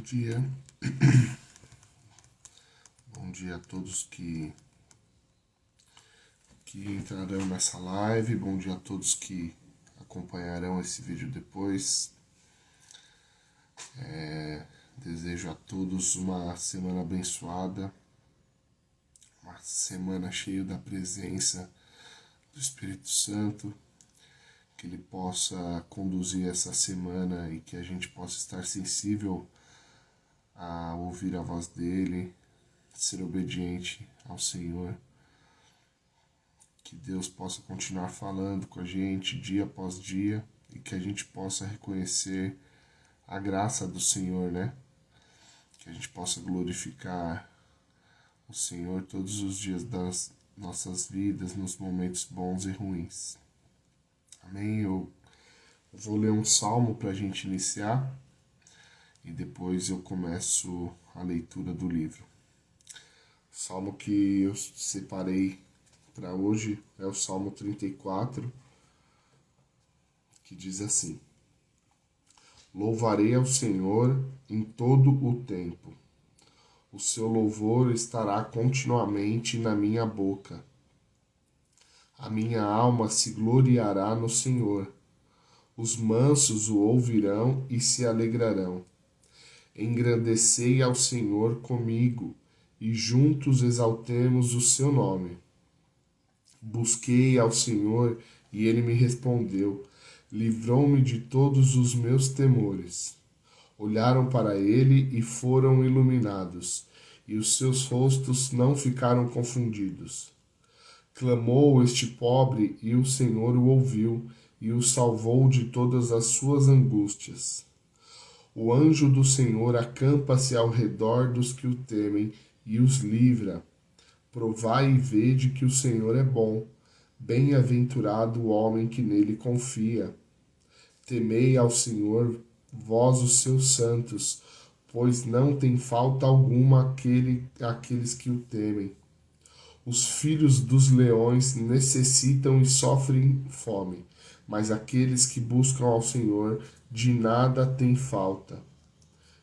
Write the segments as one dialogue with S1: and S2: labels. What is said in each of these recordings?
S1: dia. Bom dia a todos que entrarão nessa live. Bom dia a todos que acompanharão esse vídeo depois. Desejo a todos uma semana abençoada, uma semana cheia da presença do Espírito Santo, que Ele possa conduzir essa semana e que a gente possa estar sensível a ouvir a voz dEle, ser obediente ao Senhor. Que Deus possa continuar falando com a gente dia após dia e que a gente possa reconhecer a graça do Senhor, né? Que a gente possa glorificar o Senhor todos os dias das nossas vidas, nos momentos bons e ruins. Amém? Eu vou ler um salmo para a gente iniciar e depois eu começo a leitura do livro. O salmo que eu separei para hoje é o Salmo 34, que diz assim: Louvarei ao Senhor em todo o tempo. O seu louvor estará continuamente na minha boca. A minha alma se gloriará no Senhor. Os mansos o ouvirão e se alegrarão. Engrandecei ao Senhor comigo, e juntos exaltemos o seu nome. Busquei ao Senhor, e ele me respondeu. Livrou-me de todos os meus temores. Olharam para ele e foram iluminados, e os seus rostos não ficaram confundidos. Clamou este pobre, e o Senhor o ouviu, e o salvou de todas as suas angústias. O anjo do Senhor acampa-se ao redor dos que o temem, e os livra. Provai e vede que o Senhor é bom. Bem-aventurado o homem que nele confia. Temei ao Senhor, vós os seus santos, pois não tem falta alguma aqueles que o temem. Os filhos dos leões necessitam e sofrem fome, mas aqueles que buscam ao Senhor de nada têm falta.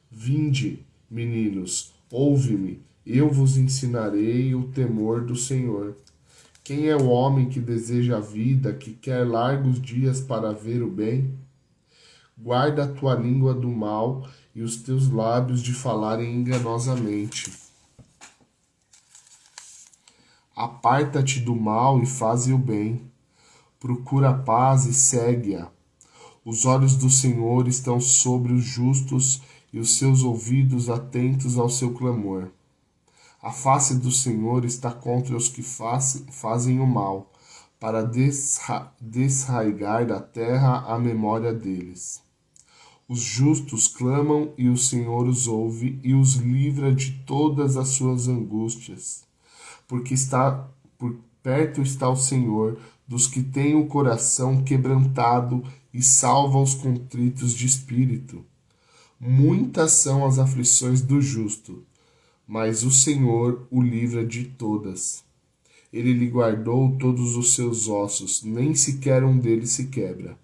S1: Vinde, meninos, ouve-me, eu vos ensinarei o temor do Senhor. Quem é o homem que deseja a vida, que quer largos dias para ver o bem? Guarda a tua língua do mal e os teus lábios de falarem enganosamente. Aparta-te do mal e faze o bem. Procura a paz e segue-a. Os olhos do Senhor estão sobre os justos e os seus ouvidos atentos ao seu clamor. A face do Senhor está contra os que fazem o mal, para desraigar da terra a memória deles. Os justos clamam e o Senhor os ouve e os livra de todas as suas angústias. Porque por perto está o Senhor dos que têm o coração quebrantado e salva os contritos de espírito. Muitas são as aflições do justo, mas o Senhor o livra de todas. Ele lhe guardou todos os seus ossos, nem sequer um deles se quebra.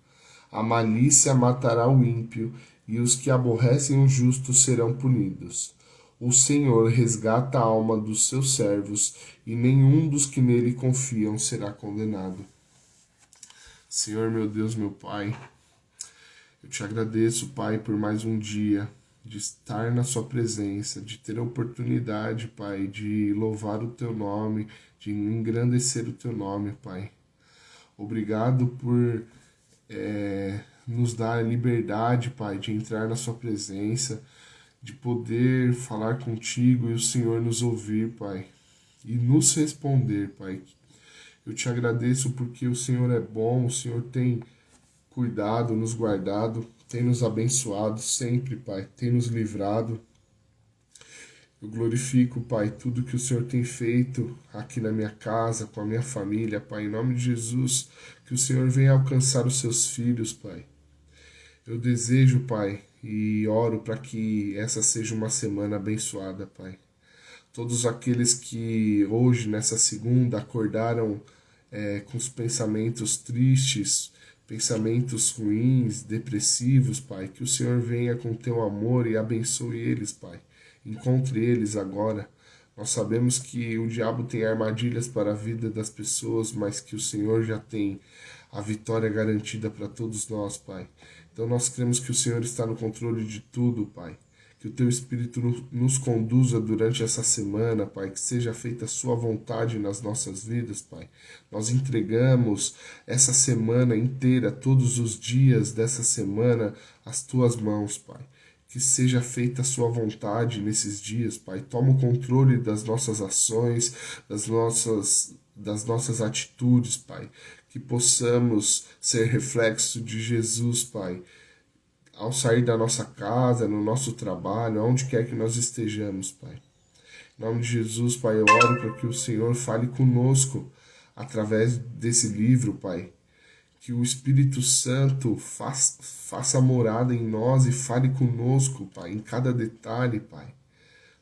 S1: A malícia matará o ímpio, e os que aborrecem o justo serão punidos. O Senhor resgata a alma dos seus servos, e nenhum dos que nele confiam será condenado. Senhor, meu Deus, meu Pai, eu te agradeço, Pai, por mais um dia de estar na sua presença, de ter a oportunidade, Pai, de louvar o teu nome, de engrandecer o teu nome, Pai. Obrigado por nos dar liberdade, Pai, de entrar na sua presença, de poder falar contigo e o Senhor nos ouvir, Pai, e nos responder, Pai. Eu te agradeço porque o Senhor é bom, o Senhor tem cuidado, nos guardado, tem nos abençoado sempre, Pai, tem nos livrado. Eu glorifico, Pai, tudo que o Senhor tem feito aqui na minha casa, com a minha família, Pai, em nome de Jesus, que o Senhor venha alcançar os seus filhos, Pai. Eu desejo, Pai, e oro para que essa seja uma semana abençoada, Pai. Todos aqueles que hoje, nessa segunda, acordaram com os pensamentos tristes, pensamentos ruins, depressivos, Pai. Que o Senhor venha com teu amor e abençoe eles, Pai. Encontre eles agora. Nós sabemos que o diabo tem armadilhas para a vida das pessoas, mas que o Senhor já tem a vitória garantida para todos nós, Pai. Então nós cremos que o Senhor está no controle de tudo, Pai. Que o Teu Espírito nos conduza durante essa semana, Pai. Que seja feita a Sua vontade nas nossas vidas, Pai. Nós entregamos essa semana inteira, todos os dias dessa semana, às Tuas mãos, Pai. Que seja feita a Sua vontade nesses dias, Pai. Toma o controle das nossas ações, das nossas atitudes, Pai. Que possamos ser reflexo de Jesus, Pai. Ao sair da nossa casa, no nosso trabalho, aonde quer que nós estejamos, Pai. Em nome de Jesus, Pai, eu oro para que o Senhor fale conosco através desse livro, Pai. Que o Espírito Santo faça morada em nós e fale conosco, Pai, em cada detalhe, Pai.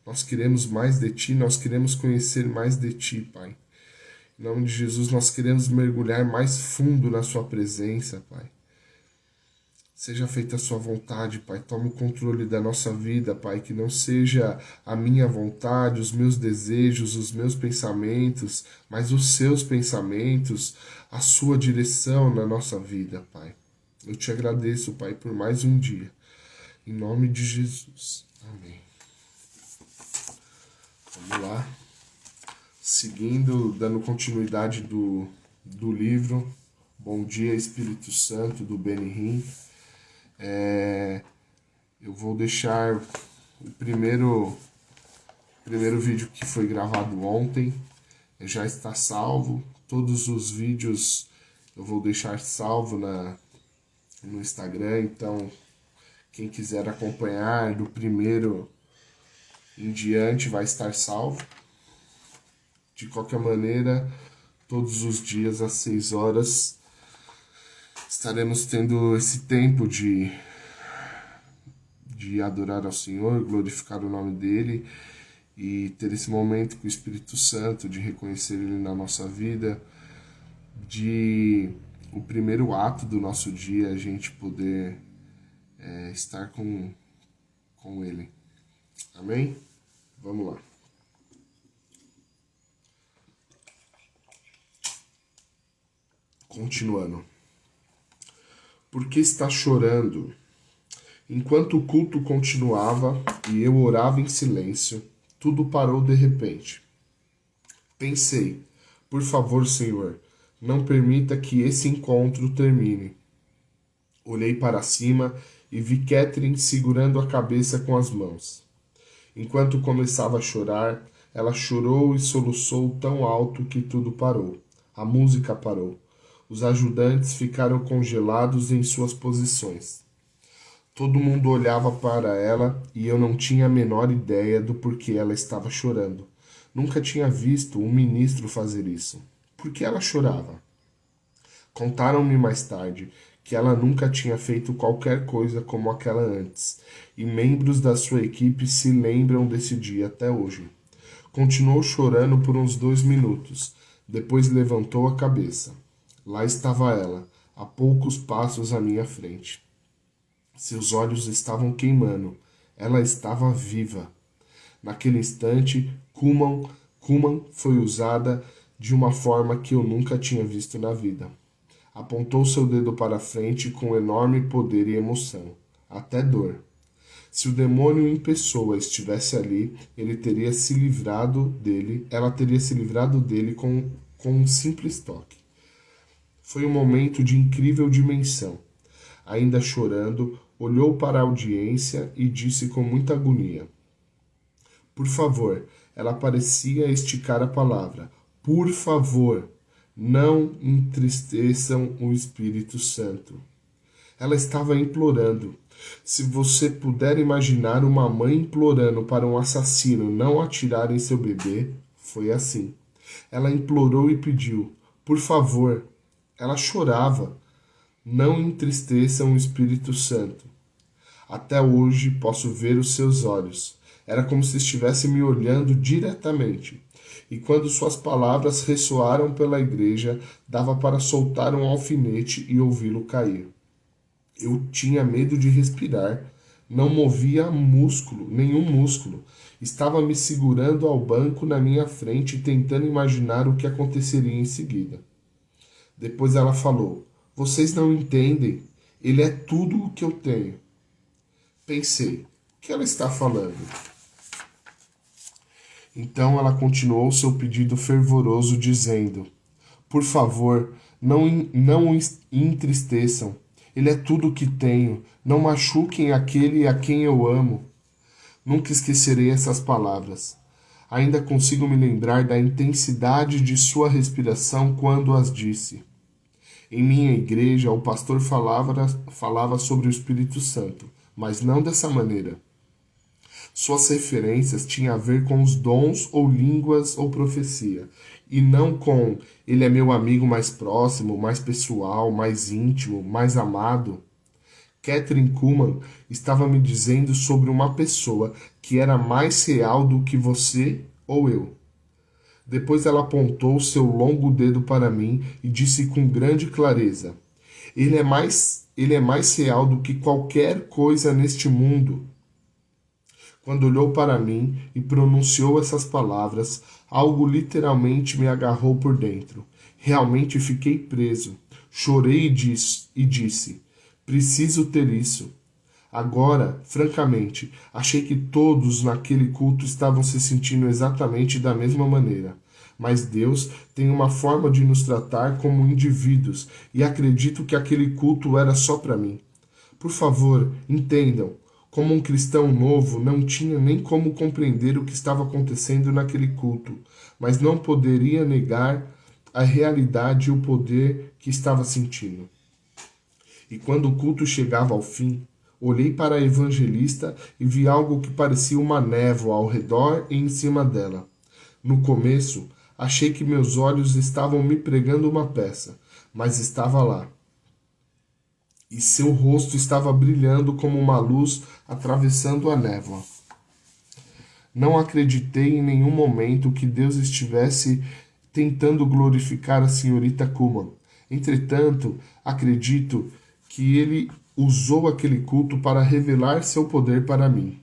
S1: Nós queremos mais de Ti, nós queremos conhecer mais de Ti, Pai. Em nome de Jesus, nós queremos mergulhar mais fundo na Sua presença, Pai. Seja feita a Sua vontade, Pai. Tome o controle da nossa vida, Pai. Que não seja a minha vontade, os meus desejos, os meus pensamentos, mas os Seus pensamentos, a Sua direção na nossa vida, Pai. Eu te agradeço, Pai, por mais um dia. Em nome de Jesus. Amém. Vamos lá. Seguindo, dando continuidade do livro Bom Dia, Espírito Santo, do Benihim. Eu vou deixar o primeiro vídeo que foi gravado ontem, já está salvo. Todos os vídeos eu vou deixar salvo no Instagram, então quem quiser acompanhar do primeiro em diante vai estar salvo. De qualquer maneira, todos os dias às 6 horas estaremos tendo esse tempo de adorar ao Senhor, glorificar o nome dEle e ter esse momento com o Espírito Santo, de reconhecer Ele na nossa vida, de o primeiro ato do nosso dia a gente poder estar com Ele. Amém? Vamos lá. Continuando. Por que está chorando? Enquanto o culto continuava e eu orava em silêncio, tudo parou de repente. Pensei, por favor, Senhor, não permita que esse encontro termine. Olhei para cima e vi Catherine segurando a cabeça com as mãos. Enquanto começava a chorar, ela chorou e soluçou tão alto que tudo parou. A música parou. Os ajudantes ficaram congelados em suas posições. Todo mundo olhava para ela e eu não tinha a menor ideia do porquê ela estava chorando. Nunca tinha visto um ministro fazer isso. Por que ela chorava? Contaram-me mais tarde que ela nunca tinha feito qualquer coisa como aquela antes, e membros da sua equipe se lembram desse dia até hoje. Continuou chorando por uns 2 minutos, depois levantou a cabeça. Lá estava ela, a poucos passos à minha frente. Seus olhos estavam queimando. Ela estava viva. Naquele instante, Kuman foi usada de uma forma que eu nunca tinha visto na vida. Apontou seu dedo para a frente com enorme poder e emoção, até dor. Se o demônio em pessoa estivesse ali, ela teria se livrado dele com um simples toque. Foi um momento de incrível dimensão. Ainda chorando, olhou para a audiência e disse com muita agonia: por favor, ela parecia esticar a palavra. Por favor, não entristeçam o Espírito Santo. Ela estava implorando. Se você puder imaginar uma mãe implorando para um assassino não atirar em seu bebê, foi assim. Ela implorou e pediu: por favor. Ela chorava. Não entristeçam o Espírito Santo. Até hoje posso ver os seus olhos. Era como se estivesse me olhando diretamente. E quando suas palavras ressoaram pela igreja, dava para soltar um alfinete e ouvi-lo cair. Eu tinha medo de respirar. Não movia músculo, nenhum músculo. Estava me segurando ao banco na minha frente, tentando imaginar o que aconteceria em seguida. Depois ela falou: Vocês não entendem. Ele é tudo o que eu tenho. Pensei: O que ela está falando? Então ela continuou seu pedido fervoroso, dizendo: Por favor, não o entristeçam. Ele é tudo o que tenho. Não machuquem aquele a quem eu amo. Nunca esquecerei essas palavras. Ainda consigo me lembrar da intensidade de sua respiração quando as disse. Em minha igreja, o pastor falava sobre o Espírito Santo, mas não dessa maneira. Suas referências tinham a ver com os dons ou línguas ou profecia, e não com ele é meu amigo mais próximo, mais pessoal, mais íntimo, mais amado. Catherine Kuhlman estava me dizendo sobre uma pessoa que era mais real do que você ou eu. Depois ela apontou seu longo dedo para mim e disse com grande clareza: Ele é mais real do que qualquer coisa neste mundo. Quando olhou para mim e pronunciou essas palavras, algo literalmente me agarrou por dentro. Realmente fiquei preso. Chorei e disse: Preciso ter isso. Agora, francamente, achei que todos naquele culto estavam se sentindo exatamente da mesma maneira. Mas Deus tem uma forma de nos tratar como indivíduos e acredito que aquele culto era só para mim. Por favor, entendam. Como um cristão novo, não tinha nem como compreender o que estava acontecendo naquele culto, mas não poderia negar a realidade e o poder que estava sentindo. E quando o culto chegava ao fim, olhei para a evangelista e vi algo que parecia uma névoa ao redor e em cima dela. No começo, achei que meus olhos estavam me pregando uma peça, mas estava lá. E seu rosto estava brilhando como uma luz atravessando a névoa. Não acreditei em nenhum momento que Deus estivesse tentando glorificar a senhorita Kuhlman. Entretanto, acredito que ele usou aquele culto para revelar seu poder para mim.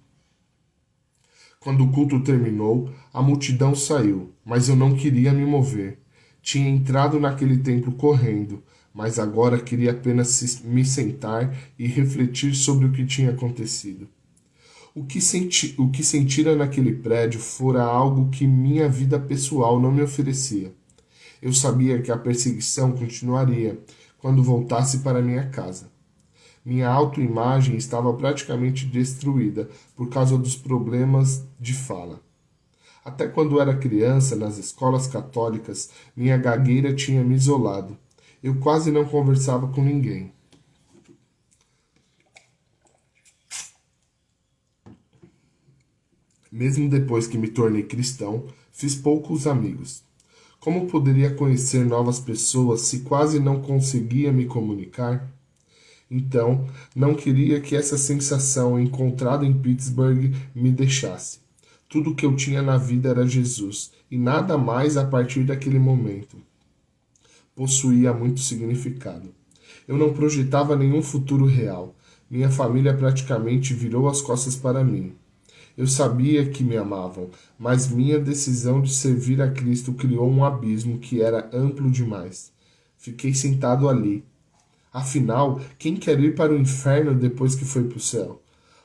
S1: Quando o culto terminou, a multidão saiu, mas eu não queria me mover. Tinha entrado naquele templo correndo, mas agora queria apenas me sentar e refletir sobre o que tinha acontecido. O que sentira naquele prédio fora algo que minha vida pessoal não me oferecia. Eu sabia que a perseguição continuaria quando voltasse para minha casa. Minha autoimagem estava praticamente destruída por causa dos problemas de fala. Até quando era criança, nas escolas católicas, minha gagueira tinha me isolado. Eu quase não conversava com ninguém. Mesmo depois que me tornei cristão, fiz poucos amigos. Como poderia conhecer novas pessoas se quase não conseguia me comunicar? Então, não queria que essa sensação encontrada em Pittsburgh me deixasse. Tudo o que eu tinha na vida era Jesus, e nada mais a partir daquele momento possuía muito significado. Eu não projetava nenhum futuro real. Minha família praticamente virou as costas para mim. Eu sabia que me amavam, mas minha decisão de servir a Cristo criou um abismo que era amplo demais. Fiquei sentado ali. Afinal, quem quer ir para o inferno depois que foi para o céu?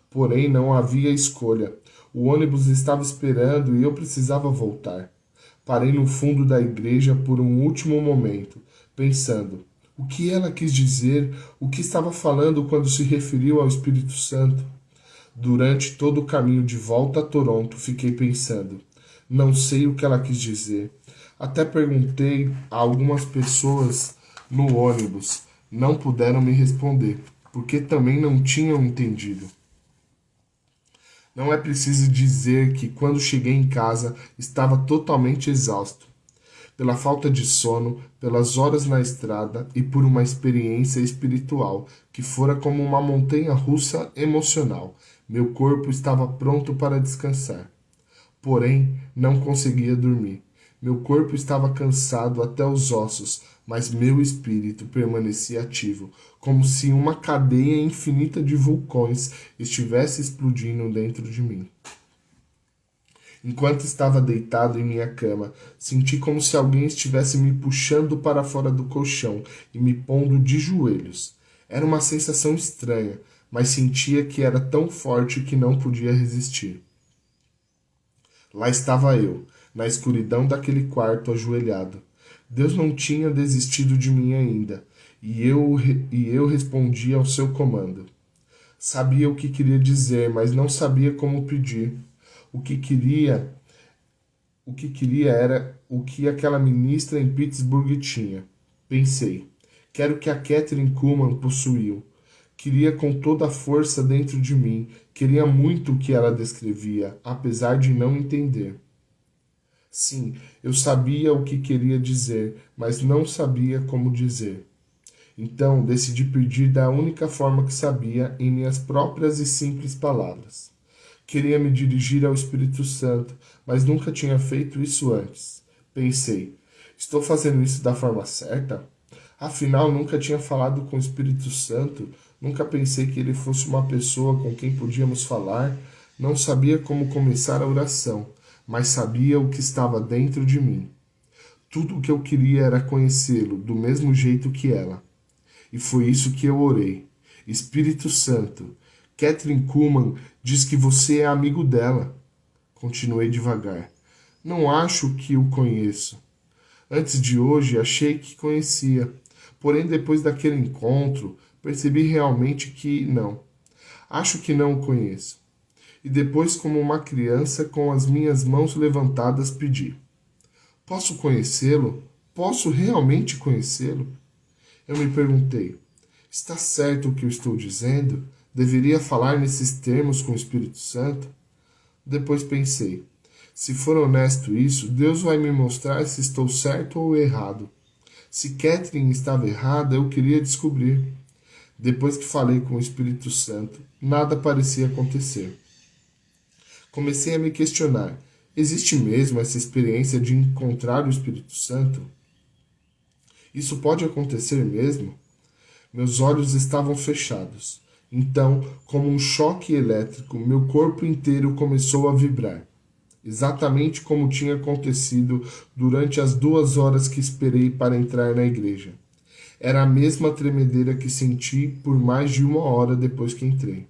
S1: Porém, não havia escolha. O ônibus estava esperando e eu precisava voltar. Parei no fundo da igreja por um último momento, pensando: o que ela quis dizer, o que estava falando quando se referiu ao Espírito Santo? Durante todo o caminho de volta a Toronto, fiquei pensando: não sei o que ela quis dizer. Até perguntei a algumas pessoas no ônibus. Não puderam me responder, porque também não tinham entendido. Não é preciso dizer que quando cheguei em casa estava totalmente exausto. Pela falta de sono, pelas horas na estrada e por uma experiência espiritual que fora como uma montanha russa emocional. Meu corpo estava pronto para descansar. Porém, não conseguia dormir. Meu corpo estava cansado até os ossos, mas meu espírito permanecia ativo, como se uma cadeia infinita de vulcões estivesse explodindo dentro de mim. Enquanto estava deitado em minha cama, senti como se alguém estivesse me puxando para fora do colchão e me pondo de joelhos. Era uma sensação estranha, mas sentia que era tão forte que não podia resistir. Lá estava eu, na escuridão daquele quarto, ajoelhado. Deus não tinha desistido de mim ainda, e eu respondia ao seu comando. Sabia o que queria dizer, mas não sabia como pedir. O que queria, o que queria era o que aquela ministra em Pittsburgh tinha. Pensei, quero o que a Kathryn Kuhlman possuiu. Queria com toda a força dentro de mim, queria muito o que ela descrevia, apesar de não entender. Sim, eu sabia o que queria dizer, mas não sabia como dizer. Então decidi pedir da única forma que sabia, em minhas próprias e simples palavras. Queria me dirigir ao Espírito Santo, mas nunca tinha feito isso antes. Pensei, estou fazendo isso da forma certa? Afinal, nunca tinha falado com o Espírito Santo, nunca pensei que ele fosse uma pessoa com quem podíamos falar, não sabia como começar a oração, mas sabia o que estava dentro de mim. Tudo o que eu queria era conhecê-lo do mesmo jeito que ela. E foi isso que eu orei. Espírito Santo, Kathryn Kuhlman diz que você é amigo dela. Continuei devagar. Não acho que o conheço. Antes de hoje achei que conhecia. Porém, depois daquele encontro, percebi realmente que não. Acho que não o conheço. E depois, como uma criança, com as minhas mãos levantadas, pedi: posso conhecê-lo? Posso realmente conhecê-lo? Eu me perguntei: está certo o que eu estou dizendo? Deveria falar nesses termos com o Espírito Santo? Depois pensei: se for honesto isso, Deus vai me mostrar se estou certo ou errado. Se Kathryn estava errada, eu queria descobrir. Depois que falei com o Espírito Santo, nada parecia acontecer. Comecei a me questionar: existe mesmo essa experiência de encontrar o Espírito Santo? Isso pode acontecer mesmo? Meus olhos estavam fechados. Então, como um choque elétrico, meu corpo inteiro começou a vibrar. Exatamente como tinha acontecido durante as 2 horas que esperei para entrar na igreja. Era a mesma tremedeira que senti por mais de 1 hora depois que entrei.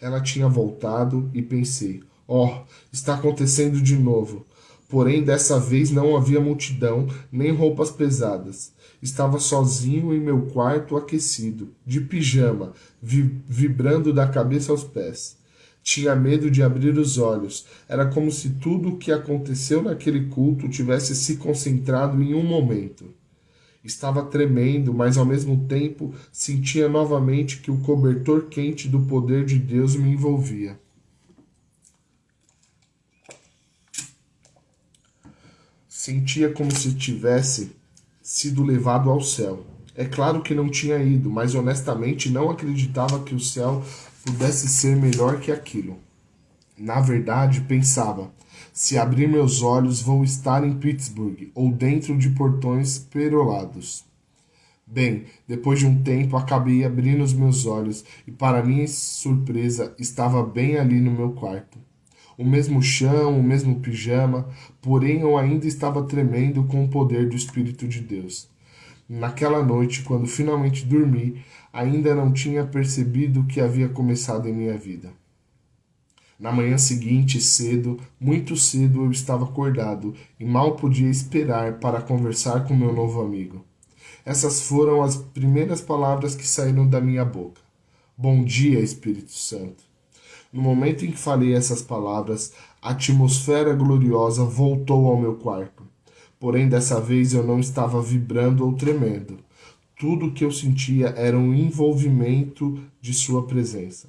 S1: Ela tinha voltado e pensei: oh, está acontecendo de novo. Porém, dessa vez não havia multidão, nem roupas pesadas. Estava sozinho em meu quarto aquecido, de pijama, vibrando da cabeça aos pés. Tinha medo de abrir os olhos. Era como se tudo o que aconteceu naquele culto tivesse se concentrado em um momento. Estava tremendo, mas ao mesmo tempo sentia novamente que o cobertor quente do poder de Deus me envolvia. Sentia como se tivesse sido levado ao céu. É claro que não tinha ido, mas honestamente não acreditava que o céu pudesse ser melhor que aquilo. Na verdade, pensava: se abrir meus olhos, vou estar em Pittsburgh ou dentro de portões perolados. Bem, depois de um tempo, acabei abrindo os meus olhos e, para minha surpresa, estava bem ali no meu quarto. O mesmo chão, o mesmo pijama, porém eu ainda estava tremendo com o poder do Espírito de Deus. Naquela noite, quando finalmente dormi, ainda não tinha percebido o que havia começado em minha vida. Na manhã seguinte, cedo, muito cedo, eu estava acordado e mal podia esperar para conversar com meu novo amigo. Essas foram as primeiras palavras que saíram da minha boca. Bom dia, Espírito Santo. No momento em que falei essas palavras, a atmosfera gloriosa voltou ao meu quarto. Porém, dessa vez eu não estava vibrando ou tremendo. Tudo o que eu sentia era um envolvimento de sua presença.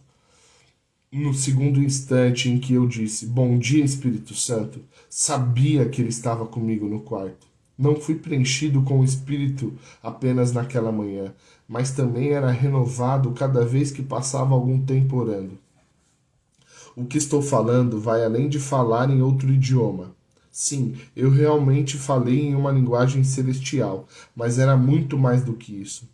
S1: No segundo instante em que eu disse bom dia, Espírito Santo, sabia que ele estava comigo no quarto. Não fui preenchido com o Espírito apenas naquela manhã, mas também era renovado cada vez que passava algum tempo orando. O que estou falando vai além de falar em outro idioma. Sim, eu realmente falei em uma linguagem celestial, mas era muito mais do que isso.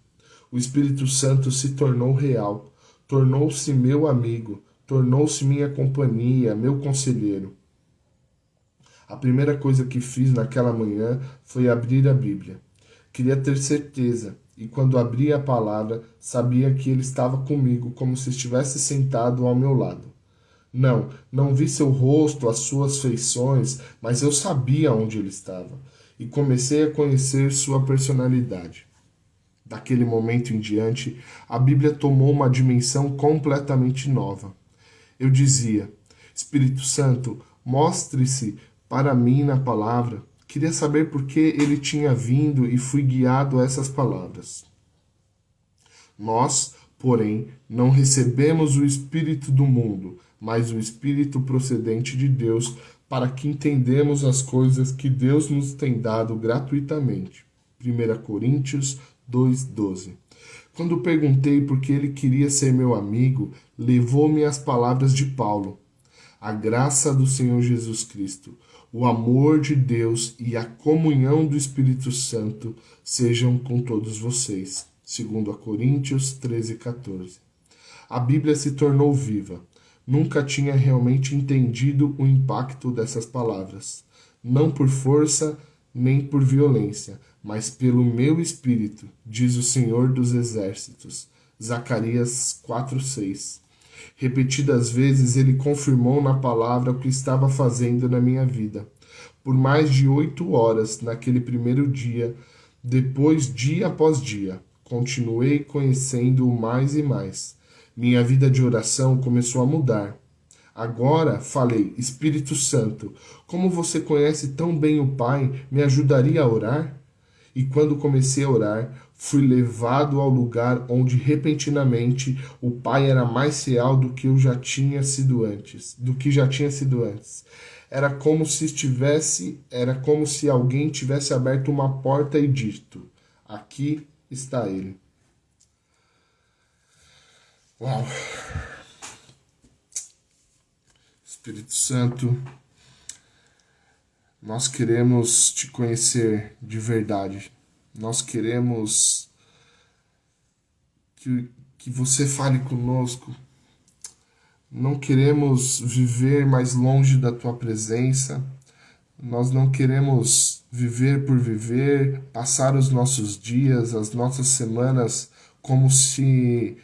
S1: O Espírito Santo se tornou real, tornou-se meu amigo, tornou-se minha companhia, meu conselheiro. A primeira coisa que fiz naquela manhã foi abrir a Bíblia. Queria ter certeza, e quando abri a palavra, sabia que ele estava comigo, como se estivesse sentado ao meu lado. Não vi seu rosto, as suas feições, mas eu sabia onde ele estava, e comecei a conhecer sua personalidade. Daquele momento em diante, a Bíblia tomou uma dimensão completamente nova. Eu dizia: Espírito Santo, mostre-se para mim na palavra. Queria saber por que ele tinha vindo e fui guiado a essas palavras. Nós, porém, não recebemos o Espírito do mundo, mas o Espírito procedente de Deus, para que entendamos as coisas que Deus nos tem dado gratuitamente. 1 Coríntios 2,12. Quando perguntei por que ele queria ser meu amigo, levou-me às palavras de Paulo. A graça do Senhor Jesus Cristo, o amor de Deus e a comunhão do Espírito Santo sejam com todos vocês. 2 Coríntios 13:14. A Bíblia se tornou viva. Nunca tinha realmente entendido o impacto dessas palavras. Não por força nem por violência, mas pelo meu espírito, diz o Senhor dos Exércitos. Zacarias 4:6. Repetidas vezes ele confirmou na palavra o que estava fazendo na minha vida. Por mais de 8 horas naquele primeiro dia, depois dia após dia, continuei conhecendo-o mais e mais. Minha vida de oração começou a mudar. Agora falei: Espírito Santo, como você conhece tão bem o Pai, me ajudaria a orar? E quando comecei a orar, fui levado ao lugar onde repentinamente o Pai era mais real do que eu já tinha sido antes, do que já tinha sido antes. Era como se alguém tivesse aberto uma porta e dito: aqui está ele. Uau! Espírito Santo, nós queremos te conhecer de verdade. Nós queremos que você fale conosco. Não queremos viver mais longe da tua presença. Nós não queremos viver por viver, passar os nossos dias, as nossas semanas como se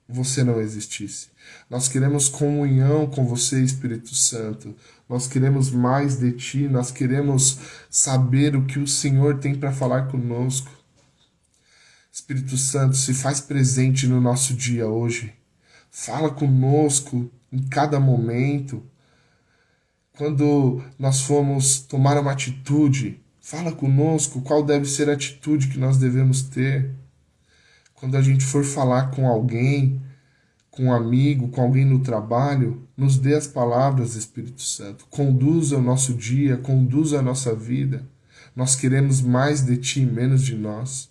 S1: você não existisse. Nós queremos comunhão com você, Espírito Santo. Nós queremos mais de ti, nós queremos saber o que o Senhor tem para falar conosco. Espírito Santo, se faz presente no nosso dia hoje. Fala conosco em cada momento. Quando nós formos tomar uma atitude, fala conosco qual deve ser a atitude que nós devemos ter. Quando a gente for falar com alguém, com um amigo, com alguém no trabalho, nos dê as palavras, Espírito Santo. Conduza o nosso dia, conduza a nossa vida. Nós queremos mais de ti, menos de nós.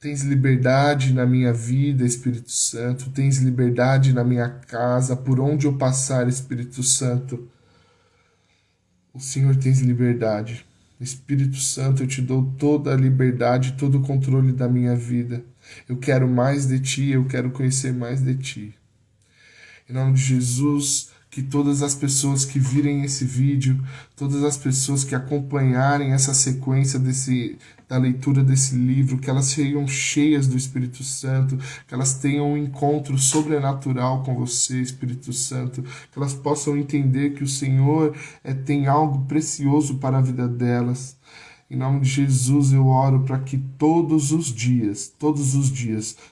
S1: Tens liberdade na minha vida, Espírito Santo. Tens liberdade na minha casa, por onde eu passar, Espírito Santo. O Senhor tens liberdade. Espírito Santo, eu te dou toda a liberdade, todo o controle da minha vida. Eu quero mais de ti, eu quero conhecer mais de ti. Em nome de Jesus, que todas as pessoas que virem esse vídeo, todas as pessoas que acompanharem essa sequência da leitura desse livro, que elas sejam cheias do Espírito Santo, que elas tenham um encontro sobrenatural com você, Espírito Santo, que elas possam entender que o Senhor tem algo precioso para a vida delas. Em nome de Jesus eu oro para que todos os dias,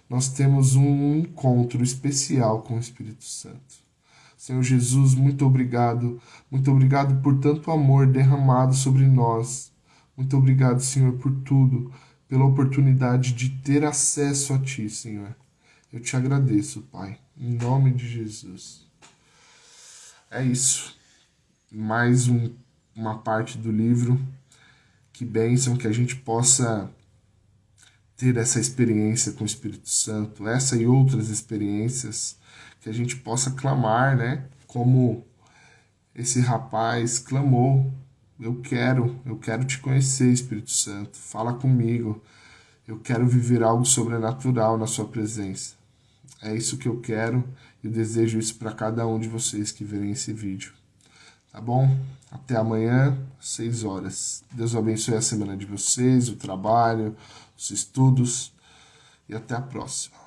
S1: nós temos um encontro especial com o Espírito Santo. Senhor Jesus, muito obrigado por tanto amor derramado sobre nós. Muito obrigado, Senhor, por tudo, pela oportunidade de ter acesso a Ti, Senhor. Eu te agradeço, Pai, em nome de Jesus. É isso. Mais uma parte do livro. Que bênção que a gente possa ter essa experiência com o Espírito Santo, essa e outras experiências, que a gente possa clamar, né? como esse rapaz clamou: eu quero te conhecer, Espírito Santo, fala comigo, eu quero viver algo sobrenatural na sua presença. É isso que eu quero e eu desejo isso para cada um de vocês que verem esse vídeo. Tá bom? Até amanhã, 6 horas. Deus abençoe a semana de vocês, o trabalho, os estudos e até a próxima.